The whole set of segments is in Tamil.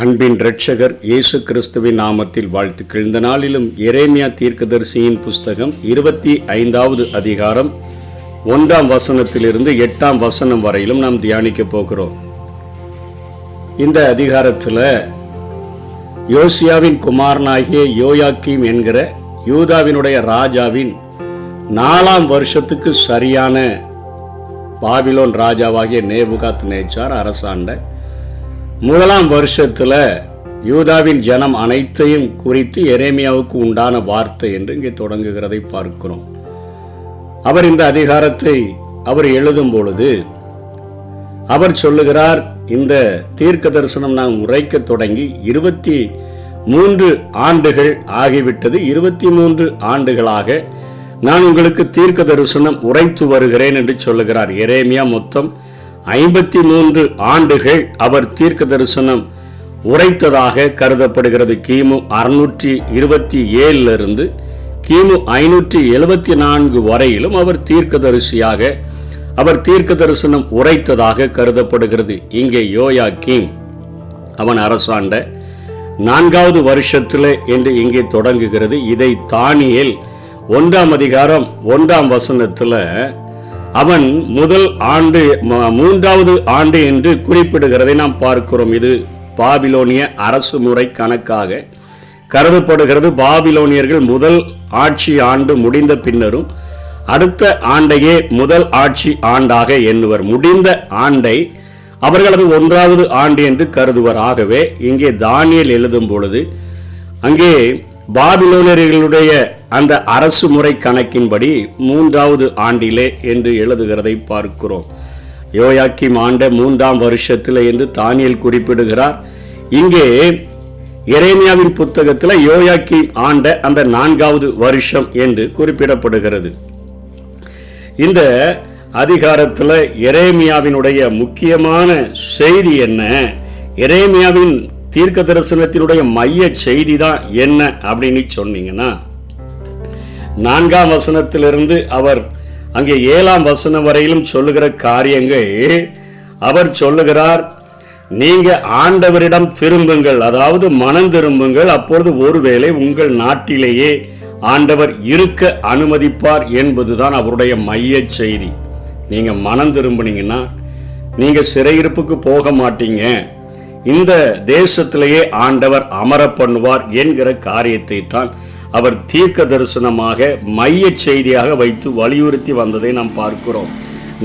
அன்பின் இரட்சகர் இயேசு கிறிஸ்துவின் நாமத்தில் வாழ்த்துக்கள். இந்த நாளிலும் எரேமியா தீர்க்கதரிசியின் புஸ்தகம் 25வது அதிகாரம் 1ஆம் வசனத்திலிருந்து 8ஆம் வசனம் வரையிலும் நாம் தியானிக்க போகிறோம். இந்த அதிகாரத்தில் யோசியாவின் குமாரனாகிய யோயாக்கீம் என்கிற யூதாவினுடைய ராஜாவின் 4ஆம் வருஷத்துக்கு சரியான பாபிலோன் ராஜாவாகிய நேபுகாத்நேச்சார் அரசாண்ட 1ஆம் வருஷத்துல யூதாவின் ஜனம் அனைத்தையும் குறித்து எரேமியாவுக்கு உண்டான வார்த்தை என்று இங்கே தொடங்குகிறதை பார்க்கிறோம். அவர் இந்த அதிகாரத்தை அவர் எழுதும் பொழுது அவர் சொல்லுகிறார், இந்த தீர்க்க தரிசனம் நான் உரைக்க தொடங்கி 23 ஆண்டுகள் ஆகிவிட்டது. 23 ஆண்டுகளாக நான் உங்களுக்கு தீர்க்க தரிசனம் உரைத்து வருகிறேன் என்று சொல்லுகிறார். எரேமியா மொத்தம் 53 ஆண்டுகள் அவர் தீர்க்க தரிசனம் உரைத்ததாக கருதப்படுகிறது. கிமு 627 கிமு 574 வரையிலும் அவர் தீர்க்கதரிசியாக அவர் தீர்க்க தரிசனம் உரைத்ததாக கருதப்படுகிறது. இங்கே யோயாக்கீம் அவன் அரசாண்ட 4வது வருஷத்தில் என்று இங்கே தொடங்குகிறது. இதை தானியேல் 1ஆம் அதிகாரம் 1ஆம் வசனத்தில் அவன் முதல் ஆண்டு 3வது ஆண்டு என்று குறிப்பிடுகிறதை நாம் பார்க்கிறோம். இது பாபிலோனிய அரசு முறை கணக்காக கருதப்படுகிறது. பாபிலோனியர்கள் முதல் ஆட்சி ஆண்டு முடிந்த பின்னரும் அடுத்த ஆண்டையே முதல் ஆட்சி ஆண்டாக எண்ணுவர். முடிந்த ஆண்டை அவர்களது 1வது ஆண்டு என்று கருதுவர். ஆகவே இங்கே தானியேல் எழுதும் பொழுது அங்கே பாபிலோனியர்களுடைய அந்த அரசு முறை கணக்கின்படி 3வது ஆண்டிலே என்று எழுதுகிறதை பார்க்கிறோம். யோயாக்கீம் ஆண்ட 3ஆம் வருஷத்தில் என்று தானியேல் குறிப்பிடுகிறார். இங்கே எரேமியாவின் புத்தகத்தில் யோயாக்கீம் ஆண்ட அந்த 4வது வருஷம் என்று குறிப்பிடப்படுகிறது. இந்த அதிகாரத்தில் எரேமியாவினுடைய முக்கியமான செய்தி என்ன, எரேமியாவின் தீர்க்க தரிசனத்தினுடைய மைய செய்தி தான் என்ன அப்படின்னு சொன்னீங்கன்னா, 4ஆம் வசனத்திலிருந்து அவர் அங்கே 7ஆம் வசனம் வரையிலும் சொல்லுகிற காரியங்கள் அவர் சொல்லுகிறார், நீங்க ஆண்டவரிடம் திரும்புங்கள், அதாவது மனம் திரும்புங்கள், அப்பொழுது ஒருவேளை உங்கள் நாட்டிலேயே ஆண்டவர் இருக்க அனுமதிப்பார் என்பதுதான் அவருடைய மைய செய்தி. நீங்க மனம் திரும்பினீங்கன்னா நீங்க சிறையிருப்புக்கு போக மாட்டீங்க, இந்த தேசத்திலேயே ஆண்டவர் அமர பண்ணுவார் என்கிற காரியத்தை தான் அவர் தீர்க்க தரிசனமாக மைய செய்தியாக வைத்து வலியுறுத்தி வந்ததை நாம் பார்க்கிறோம்.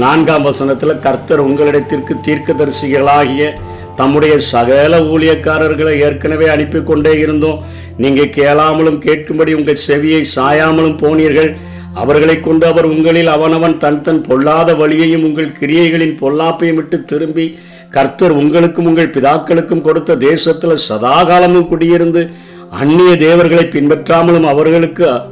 4ஆம் வசனத்தில் கர்த்தர் உங்களிடத்திற்கு தீர்க்கதரிசிகளாகிய தம்முடைய சகல ஊழியக்காரர்களை ஏற்கனவே அனுப்பி கொண்டே இருந்தோம், நீங்க கேளாமலும் கேட்கும்படி உங்கள் செவியை சாயாமலும் போனீர்கள், அவர்களை கொண்டு அவர் உங்களில் அவனவன் தன் பொல்லாத வழியையும் உங்கள் கிரியைகளின் பொல்லாப்பையும் விட்டு திரும்பி கர்த்தர் உங்களுக்கும் உங்கள் பிதாக்களுக்கும் கொடுத்த தேசத்தில் சதாகாலமும் குடியிருந்து அந்நிய தேவர்களை பின்பற்றாமலும்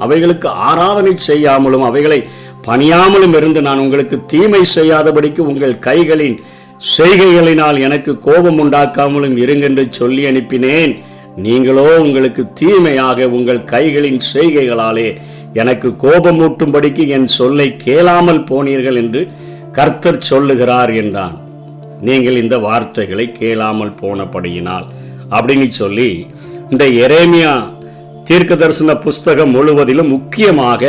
அவைகளுக்கு ஆராதனை செய்யாமலும் அவைகளை பணியாமலும் இருந்து நான் உங்களுக்கு தீமை செய்யாதபடிக்கு உங்கள் கைகளின் செய்கைகளினால் எனக்கு கோபம் உண்டாக்காமலும் இருங்கென்று சொல்லி அனுப்பினேன். நீங்களோ உங்களுக்கு தீமையாக உங்கள் கைகளின் செய்கைகளாலே எனக்கு கோபம் ஊட்டும்படிக்கு என் சொல்லை கேளாமல் போனீர்கள் என்று கர்த்தர் சொல்லுகிறார் என்றான். நீங்கள் இந்த வார்த்தைகளை கேளாமல் போனபடியினால் அப்படின்னு சொல்லி இந்த எரேமியா தீர்க்க தரிசன புஸ்தகம் முழுவதிலும் முக்கியமாக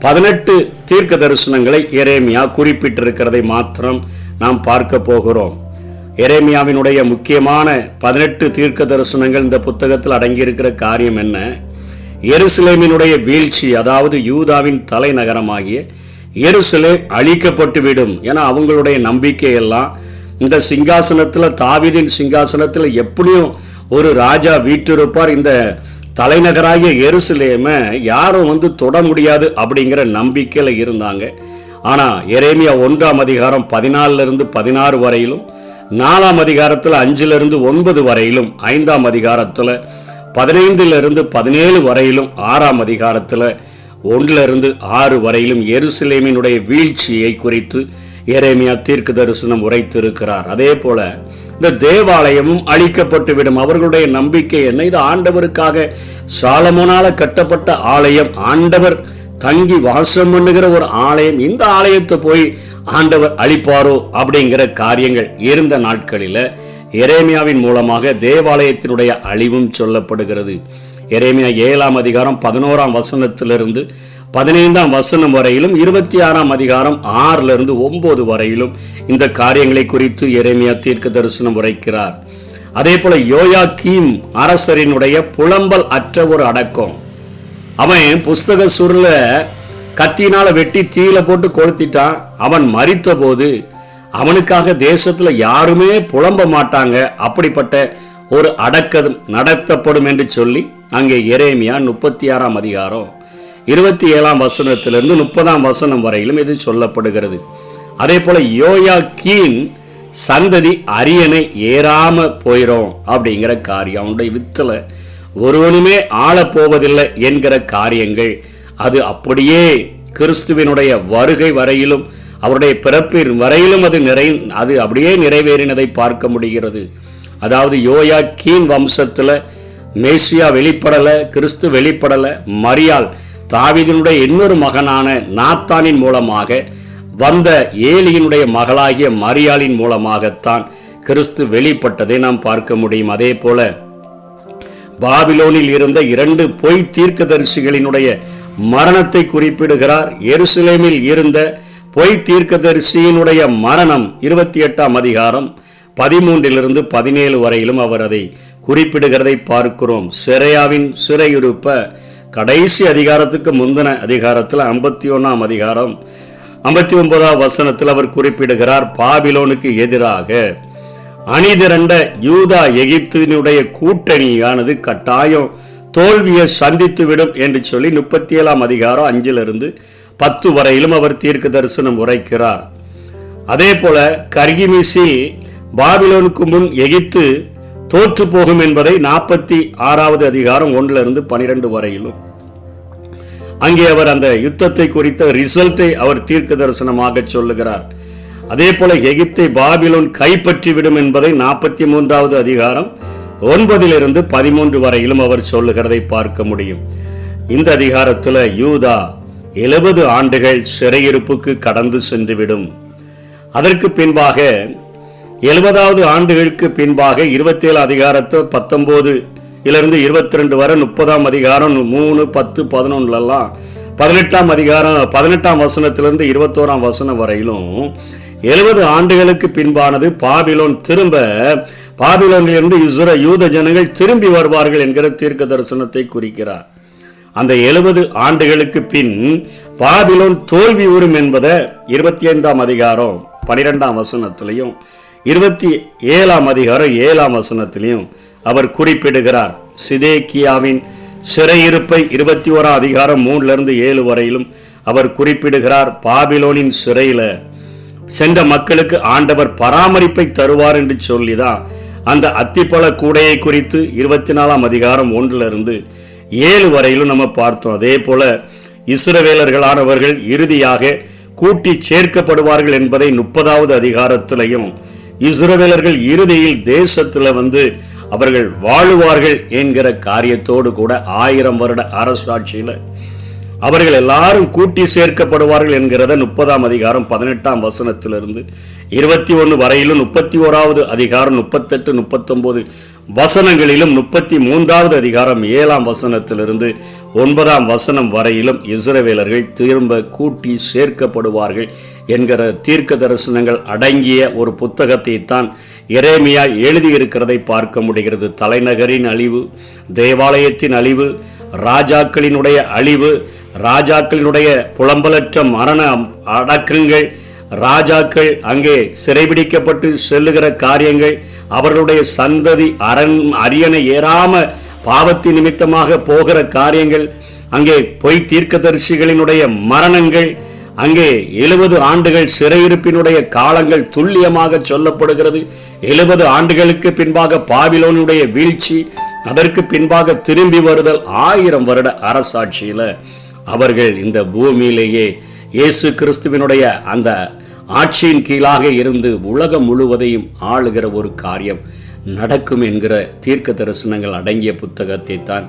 18 தீர்க்க தரிசனங்களை எரேமியா குறிப்பிட்டிருக்கிறதை மாத்திரம் நாம் பார்க்க போகிறோம். எரேமியாவினுடைய முக்கியமான 18 தீர்க்க தரிசனங்கள் இந்த புத்தகத்தில் அடங்கியிருக்கிற காரியம் என்ன, எருசலேமினுடைய வீழ்ச்சி, அதாவது யூதாவின் தலைநகரமாகிய எருசலேம் அழிக்கப்பட்டுவிடும் என அவங்களுடைய நம்பிக்கை எல்லாம் இந்த சிங்காசனத்தில், தாவீதின் சிங்காசனத்தில் எப்படியும் ஒரு ராஜா வீற்றிருப்பார், இந்த தலைநகராகிய எருசலேமை யாரும் தொட முடியாது அப்படிங்கிற நம்பிக்கையில் இருந்தாங்க. ஆனால் எரேமியா 1ஆம் அதிகாரம் 14 16 வரையிலும், 4ஆம் அதிகாரத்தில் 5 9 வரையிலும், 5ஆம் அதிகாரத்தில் 15 17 வரையிலும், 6ஆம் அதிகாரத்தில் 1 6 வரையிலும் எருசலேமினுடைய வீழ்ச்சியை குறித்து எரேமியா தீர்க்க தரிசனம் உரைத்திருக்கிறார். அதே போல இந்த தேவாலயமும் அழிக்கப்பட்டுவிடும். அவர்களுடைய நம்பிக்கை என்ன, இது ஆண்டவருக்காக சாலமோனால கட்டப்பட்ட ஆலயம், ஆண்டவர் தங்கி வாசம் பண்ணுகிற ஒரு ஆலயம், இந்த ஆலயத்தை போய் ஆண்டவர் அழிப்பாரோ அப்படிங்கிற காரியங்கள் இருந்த நாட்களில் எரேமியாவின் மூலமாக தேவாலயத்தினுடைய அழிவும் சொல்லப்படுகிறது. எரேமியா 7ஆம் அதிகாரம் 11ஆம் வசனத்திலிருந்து 15ஆம் வசனம் வரையிலும், 26ஆம் அதிகாரம் 6லிருந்து 9 வரையிலும் இந்த காரியங்களை குறித்து எரேமியா தீர்க்க தரிசனம் உரைக்கிறார். அதே போல யோயாக்கீம் அரசரினுடைய புலம்பல் அற்ற ஒரு அடக்கம். அவன் புஸ்தக சுருள கத்தினால வெட்டி தீயில போட்டு கொளுத்திட்டான். அவன் மரித்த போது அவனுக்காக தேசத்துல யாருமே புலம்ப மாட்டாங்க. அப்படிப்பட்ட ஒரு அடக்கம் நடத்தப்படும் என்று சொல்லி அங்கே எரேமியா 36ஆம் அதிகாரம் 27ஆம் வசனத்திலிருந்து 30ஆம் வசனம் வரையிலும் இது சொல்லப்படுகிறது. அதே போல யோயாக்கீன் சந்ததி அரியணை ஏறாம போயிரும் அப்படிங்கிற காரியம், அவனுடைய வித்துல ஒருவனுமே ஆள போவதில்லை என்கிற காரியங்கள், அது அப்படியே கிறிஸ்துவினுடைய வருகை வரையிலும் அவருடைய பிறப்பின் வரையிலும் அது அப்படியே நிறைவேறினதை பார்க்க முடிகிறது. அதாவது யோயாக்கீன் வம்சத்துல மேசியா வெளிப்படல, கிறிஸ்து வெளிப்படல. மரியாள் தாவீதினுடைய இன்னொரு மகனான நாத்தானின் மூலமாக வந்த ஏலியினுடைய மகளாகிய மரியாளின் மூலமாகத்தான் கிறிஸ்து வெளிப்பட்டதை நாம் பார்க்க முடியும். அதே போல பாபிலோனில் இருந்த 2 பொய் தீர்க்கதரிசிகளினுடைய மரணத்தை குறிப்பிடுகிறார். எருசலேமில் இருந்த பொய் தீர்க்கதரிசியினுடைய மரணம் 28ஆம் அதிகாரம் 13லிருந்து 17 வரையிலும் அவர் அதை குறிப்பிடுகிறதை பார்க்கிறோம். செரையாவின் சிறையிருப்ப கடைசி அதிகாரத்துக்கு முந்தின அதிகாரத்தில் 51ஆம் அதிகாரம் 59ஆம் வசனத்தில் அவர் குறிப்பிடுகிறார். பாபிலோனுக்கு எதிராக அணிதிரண்ட யூதா எகிப்தினுடைய கூட்டணியானது கட்டாயம் தோல்வியை சந்தித்துவிடும் என்று சொல்லி 37ஆம் அதிகாரம் 5லிருந்து 10 வரையிலும் அவர் தீர்க்க தரிசனம் உரைக்கிறார். அதே போல கர்கிமிஸில் பாபிலோனுக்கு முன் எகிப்து தோற்று போகும் என்பதை 46ஆவது அதிகாரம் 1லிருந்து 12 வரையிலும் அங்கே அவர் அந்த யுத்தத்தை குறித்த ரிசல்ட்டை அவர் தீர்க்க தரிசனமாக சொல்லுகிறார். அதே போல எகிப்தை பாபிலோன் கைப்பற்றிவிடும் என்பதை 43ஆவது அதிகாரம் 9லிருந்து 13 வரையிலும் அவர் சொல்லுகிறதை பார்க்க முடியும். இந்த அதிகாரத்தில் யூதா 70 ஆண்டுகள் சிறையிருப்புக்கு கடந்து சென்றுவிடும். அதற்கு பின்பாக 70வது ஆண்டுகளுக்கு பின்பாக 27 அதிகாரத்தை 19லிருந்து 22 வரை 30ஆம் அதிகாரம் 3, 10, 11 18ஆம் அதிகாரம் 18ஆம் வசனத்திலிருந்து 21ஆம் வசனம் வரையிலும் 70 ஆண்டுகளுக்கு பின்பானது பாபிலோனிலிருந்து யூத ஜனங்கள் திரும்பி வருவார்கள் என்கிற தீர்க்க தரிசனத்தை குறிக்கிறார். அந்த 70 ஆண்டுகளுக்கு பின் பாபிலோன் தோல்வி உறும் என்பதை 25ஆம் அதிகாரம் 12ஆம் வசனத்திலையும் 27ஆம் அதிகாரம் 7ஆம் வசனத்திலையும் அவர் குறிப்பிடுகிறார். சிதேக்கியாவின் சிறையிருப்பை 21ஆம் அதிகாரம் 3லிருந்து 7 வரையிலும் அவர் குறிப்பிடுகிறார். பாபிலோனின் சிறையில சென்ற மக்களுக்கு ஆண்டவர் பராமரிப்பை தருவார் என்று சொல்லிதான் அந்த அத்திப்பழ கூடையை குறித்து 24ஆம் அதிகாரம் 1லிருந்து 7 வரையிலும் நம்ம பார்த்தோம். அதே போல இஸ்ரவேலர்களானவர்கள் இறுதியாக கூட்டி சேர்க்கப்படுவார்கள் என்பதை 30வது அதிகாரத்திலையும், இஸ்ரவேலர்கள் இறுதியில் தேசத்துல அவர்கள் வாழுவார்கள் என்கிற காரியத்தோடு கூட 1000 வருட அரசாட்சியில அவர்கள் எல்லாரும் கூட்டி சேர்க்கப்படுவார்கள் என்கிறத 30ஆம் அதிகாரம் 18ஆம் வசனத்திலிருந்து 21 வரையிலும், 31வது அதிகாரம் 38, 39 வசனங்களிலும், 33வது அதிகாரம் 7ஆம் வசனத்திலிருந்து 9ஆம் வசனம் வரையிலும் இஸ்ரவேலர்கள் திரும்ப கூட்டி சேர்க்கப்படுவார்கள் என்கிற தீர்க்க தரிசனங்கள் அடங்கிய ஒரு புத்தகத்தை தான் எரேமியா எழுதியிருக்கிறதை பார்க்க முடிகிறது. தலைநகரின் அழிவு, தேவாலயத்தின் அழிவு, ராஜாக்களினுடைய அழிவு, ராஜாக்களினுடைய புலம்பலற்ற மரண அடக்கங்கள், ராஜாக்கள் அங்கே சிறைபிடிக்கப்பட்டு செல்லுகிற காரியங்கள், அவர்களுடைய சந்ததி அரியணை ஏறாம பாவத்தின் நிமித்தமாக போகிற காரியங்கள், அங்கே பொய் தீர்க்கதரிசிகளினுடைய மரணங்கள், அங்கே 70 ஆண்டுகள் சிறையிருப்பினுடைய காலங்கள் துல்லியமாக சொல்லப்படுகிறது. 70 ஆண்டுகளுக்கு பின்பாக பாபிலோனுடைய வீழ்ச்சி, அதற்கு பின்பாக திரும்பி வருதல், 1000 வருட அரசாட்சியில அவர்கள் இந்த பூமியிலேயே இயேசு கிறிஸ்துவினுடைய அந்த ஆட்சியின் கீழாக இருந்து உலகம் முழுவதையும் ஆளுகிற ஒரு காரியம் நடக்கும் என்கிற தீர்க்க தரிசனங்கள் அடங்கிய புத்தகத்தை தான்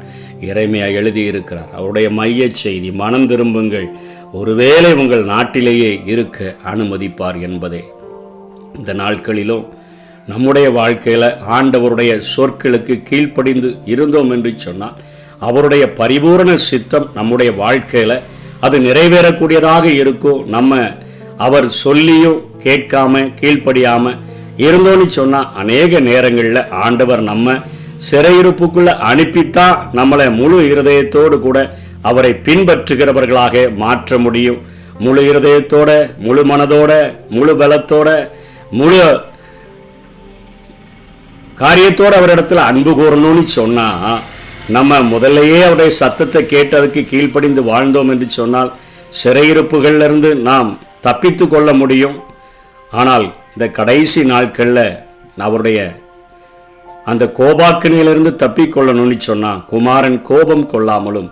எரேமியா எழுதியிருக்கிறார். அவருடைய மைய செய்தி, மனம் திரும்புங்கள், ஒருவேளை உங்கள் நாட்டிலேயே இருக்க அனுமதிப்பார் என்பதே. இந்த நாட்களிலும் நம்முடைய வாழ்க்கையில் ஆண்டவருடைய சொற்களுக்கு கீழ்ப்படிந்து இருந்தோம் என்று சொன்னால் அவருடைய பரிபூரண சித்தம் நம்முடைய வாழ்க்கையில் அது நிறைவேறக்கூடியதாக இருக்கும். நம்ம அவர் சொல்லியும் கேட்காம கீழ்ப்படியாம இருந்தோன்னு சொன்னால் அநேக நேரங்களில் ஆண்டவர் நம்ம சிறையிருப்புக்குள்ள அனுப்பித்தான் நம்மளை முழு இருதயத்தோடு கூட அவரை பின்பற்றுகிறவர்களாக மாற்ற முடியும். முழு இருதயத்தோட, முழு மனதோட, முழு பலத்தோட, முழு காரியத்தோடு அவரிடத்துல அன்பு கூறணும்னு சொன்னால் நம்ம முதல்லையே அவருடைய சத்தத்தை கேட்டு அதுக்கு கீழ்ப்படிந்து வாழ்ந்தோம் என்று சொன்னால் சிறையிருப்புகளிலிருந்து நாம் தப்பித்து கொள்ள முடியும். ஆனால் இந்த கடைசி நாட்களில் அவருடைய அந்த கோபாக்கினிலிருந்து தப்பிக்கொள்ளணும்னு சொன்னால் குமாரன் கோபம் கொள்ளாமலும்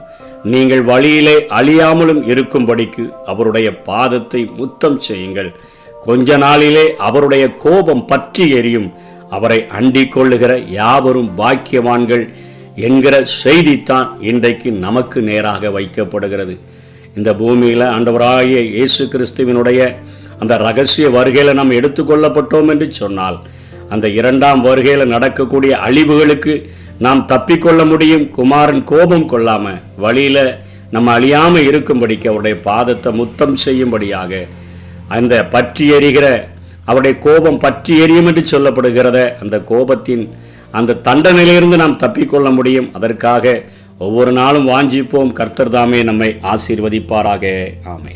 நீங்கள் வழியிலே அழியாமலும் இருக்கும்படிக்கு அவருடைய பாதத்தை முத்தம் செய்யுங்கள். கொஞ்ச நாளிலே அவருடைய கோபம் பற்றி எரியும். அவரை அண்டிக் கொள்ளுகிற யாவரும் பாக்கியவான்கள் என்கிற செய்தித்தான் இன்றைக்கு நமக்கு நேராக வைக்கப்படுகிறது. இந்த பூமியில் ஆண்டவராகிய இயேசு கிறிஸ்துவினுடைய அந்த ரகசிய வருகையில் நாம் எடுத்துக்கொள்ளப்பட்டோம் என்று சொன்னால் அந்த இரண்டாம் வருகையில் நடக்கக்கூடிய அழிவுகளுக்கு நாம் தப்பிக்கொள்ள முடியும். குமாரன் கோபம் கொள்ளாமல் வழியில் நம்ம அழியாமல் இருக்கும்படிக்கு அவருடைய பாதத்தை முத்தம் செய்யும்படியாக அந்த பற்றி எரிகிற அவருடைய கோபம் பற்றி எரியும் என்று சொல்லப்படுகிறத அந்த கோபத்தின் அந்த தண்டனையிலிருந்து நாம் தப்பிக்கொள்ள முடியும். அதற்காக ஒவ்வொரு நாளும் வாஞ்சிப்போம். கர்த்தர் தாமே நம்மை ஆசீர்வதிப்பாராக. ஆமென்.